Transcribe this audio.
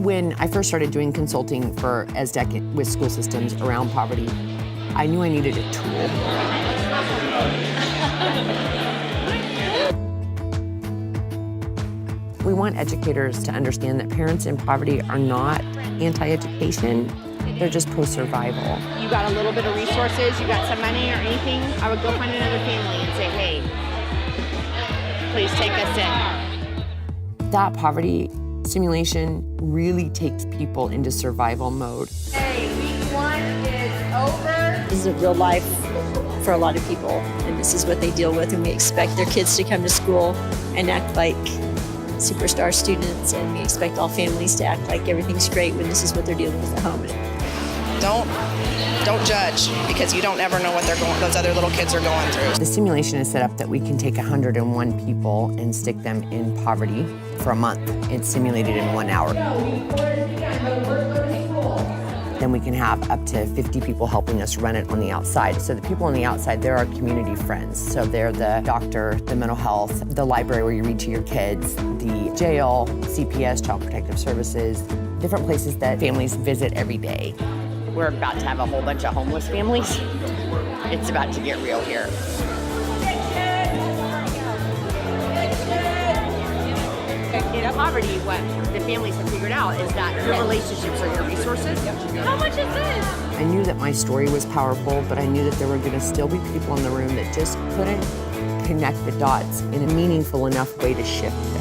When I first started doing consulting for ESSDACK with school systems around poverty, I knew I needed a tool. We want educators to understand that parents in poverty are not anti-education, they're just pro-survival. You got a little bit of resources, you got some money or anything, I would go find another family and say, hey, please take us in. That poverty simulation really takes people into survival mode. Hey, week 1 is over. This is a real life for a lot of people, and this is what they deal with, and we expect their kids to come to school and act like superstar students, and we expect all families to act like everything's great when this is what they're dealing with at home. Don't judge, because you don't ever know what those other little kids are going through. The simulation is set up that we can take 101 people and stick them in poverty for a month. It's simulated in 1 hour. Then we can have up to 50 people helping us run it on the outside. So the people on the outside, they're our community friends. So they're the doctor, the mental health, the library where you read to your kids, the jail, CPS, Child Protective Services, different places that families visit every day. We're about to have a whole bunch of homeless families. It's about to get real here. In poverty, what the families have figured out is that your relationships are your resources. How much is this? I knew that my story was powerful, but I knew that there were going to still be people in the room that just couldn't connect the dots in a meaningful enough way to shift them.